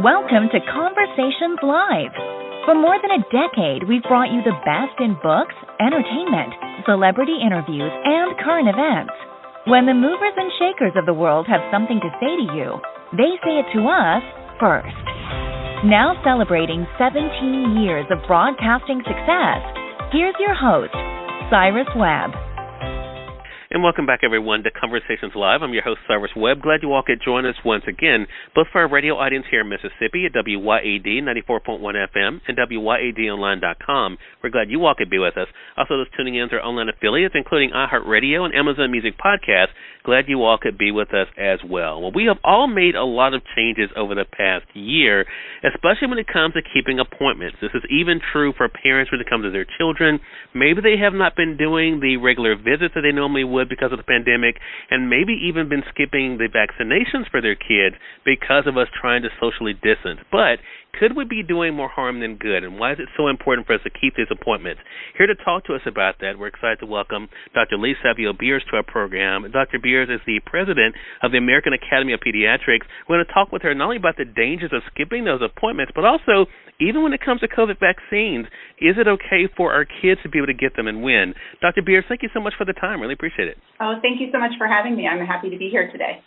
Welcome to Conversations Live. For more than a decade, we've brought you the best in books, entertainment, celebrity interviews, and current events. When the movers and shakers of the world have something to say to you, they say it to us first. Now celebrating 17 years of broadcasting success, here's your host, Cyrus Webb. And welcome back, everyone, to Conversations Live. I'm your host, Cyrus Webb. Glad you all could join us once again, both for our radio audience here in Mississippi at WYAD 94.1 FM and WYADonline.com. We're glad you all could be with us. Also, those tuning in to our online affiliates, including iHeartRadio and Amazon Music Podcasts, glad you all could be with us as well. Well, we have all made a lot of changes over the past year, especially when it comes to keeping appointments. This is even true for parents when it comes to their children. Maybe they have not been doing the regular visits that they normally would because of the pandemic, and maybe even been skipping the vaccinations for their kids because of us trying to socially distance. But could we be doing more harm than good, and why is it so important for us to keep these appointments? Here to talk to us about that, we're excited to welcome Dr. Savio Beers to our program. Dr. Beers is the president of the American Academy of Pediatrics. We're going to talk with her not only about the dangers of skipping those appointments, but also, even when it comes to COVID vaccines, is it okay for our kids to be able to get them and when? Dr. Beers, thank you so much for the time. Really appreciate it. Oh, thank you so much for having me. I'm happy to be here today.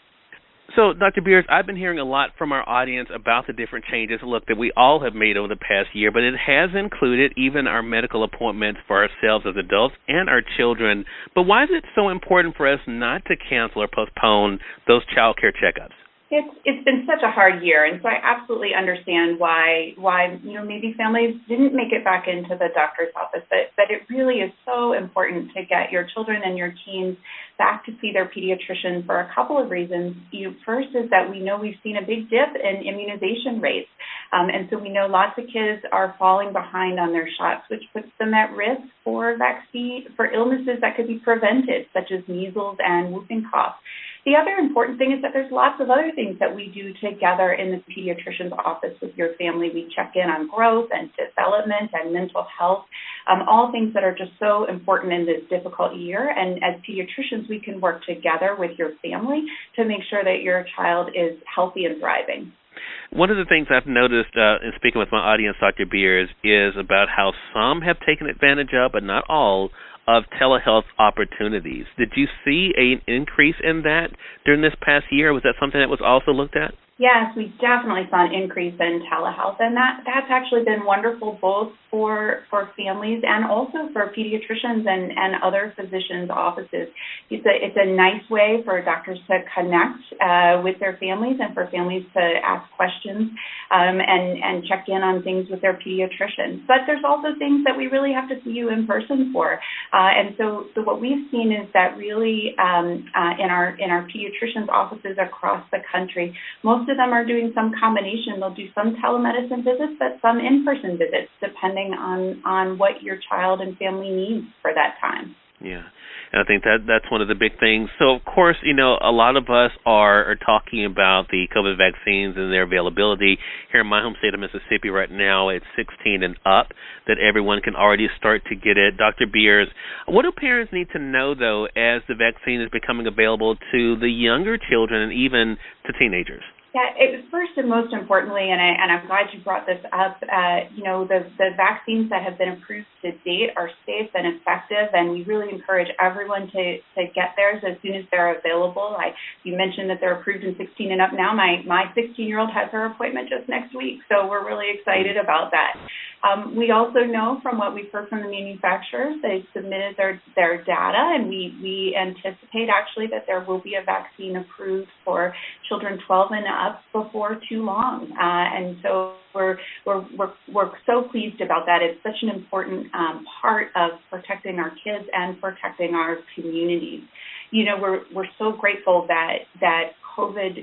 So, Dr. Beers, I've been hearing a lot from our audience about the different changes, that we all have made over the past year, but it has included even our medical appointments for ourselves as adults and our children. But why is it so important for us not to cancel or postpone those child care checkups? It's been such a hard year, and so I absolutely understand why maybe families didn't make it back into the doctor's office, but it really is so important to get your children and your teens back to see their pediatrician for a couple of reasons. First is that we know we've seen a big dip in immunization rates, and so we know lots of kids are falling behind on their shots, which puts them at risk for illnesses that could be prevented, such as measles and whooping cough. The other important thing is that there's lots of other things that we do together in the pediatrician's office with your family. We check in on growth and development and mental health, all things that are just so important in this difficult year. And as pediatricians, we can work together with your family to make sure that your child is healthy and thriving. One of the things I've noticed in speaking with my audience, Dr. Beers, is about how some have taken advantage of, but not all, of telehealth opportunities. Did you see an increase in that during this past year? Was that something that was also looked at? Yes, we definitely saw an increase in telehealth, and that's actually been wonderful both for families and also for pediatricians and other physicians' offices. It's a nice way for doctors to connect with their families and for families to ask questions and check in on things with their pediatrician. But there's also things that we really have to see you in person for, and so what we've seen is that really in our pediatricians' offices across the country, most of them are doing some combination. They'll do some telemedicine visits, but some in-person visits, depending on what your child and family needs for that time. Yeah, and I think that's one of the big things. So, of course, a lot of us are talking about the COVID vaccines and their availability. Here in my home state of Mississippi right now, it's 16 and up that everyone can already start to get it. Dr. Beers, what do parents need to know, though, as the vaccine is becoming available to the younger children and even to teenagers? Yeah, first and most importantly, and I'm glad you brought this up, the vaccines that have been approved to date are safe and effective, and we really encourage everyone to get theirs as soon as they're available. You mentioned that they're approved in 16 and up now. My 16-year-old has her appointment just next week, so we're really excited about that. We also know from what we've heard from the manufacturers, they've submitted their data, and we anticipate actually that there will be a vaccine approved for children 12 and up before too long. And so we're so pleased about that. It's such an important part of protecting our kids and protecting our communities. We're so grateful that COVID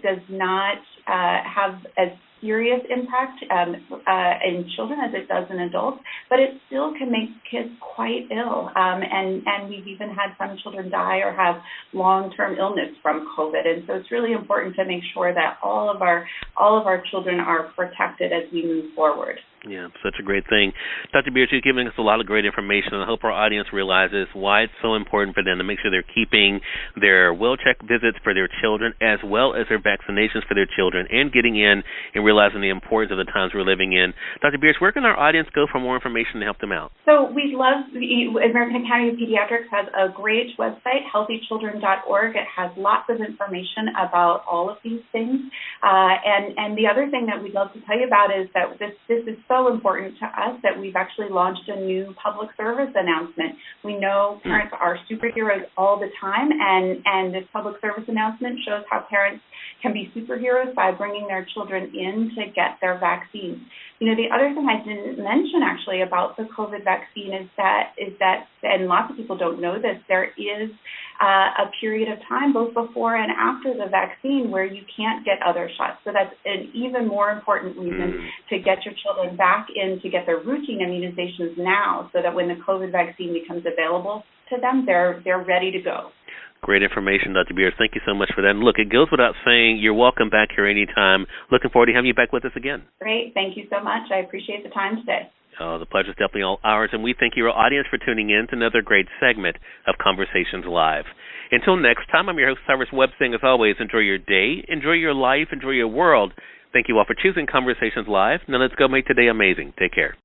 does not have as serious impact in children as it does in adults, but it still can make kids quite ill. And we've even had some children die or have long-term illness from COVID. And so it's really important to make sure that all of our children are protected as we move forward. Yeah, such a great thing. Dr. Beers, you're giving us a lot of great information, and I hope our audience realizes why it's so important for them to make sure they're keeping their well-checked visits for their children as well as their vaccinations for their children and getting in and realizing the importance of the times we're living in. Dr. Beers, where can our audience go for more information to help them out? So we love, the American Academy of Pediatrics has a great website, healthychildren.org. It has lots of information about all of these things. And the other thing that we'd love to tell you about is that this is so important to us that we've actually launched a new public service announcement. We know parents are superheroes all the time, and this public service announcement shows how parents can be superheroes by bringing their children in to get their vaccines. You know, the other thing I didn't mention actually about the COVID vaccine is that, and lots of people don't know this, there is a period of time both before and after the vaccine where you can't get other shots. So that's an even more important reason to get your children back in to get their routine immunizations now, so that when the COVID vaccine becomes available to them, they're ready to go. Great information, Dr. Beers. Thank you so much for that. And look, it goes without saying, you're welcome back here anytime. Looking forward to having you back with us again. Great. Thank you so much. I appreciate the time today. Oh, the pleasure's definitely all ours, and we thank your audience for tuning in to another great segment of Conversations Live. Until next time, I'm your host, Cyrus Webb, saying, as always, enjoy your day, enjoy your life, enjoy your world. Thank you all for choosing Conversations Live. Now let's go make today amazing. Take care.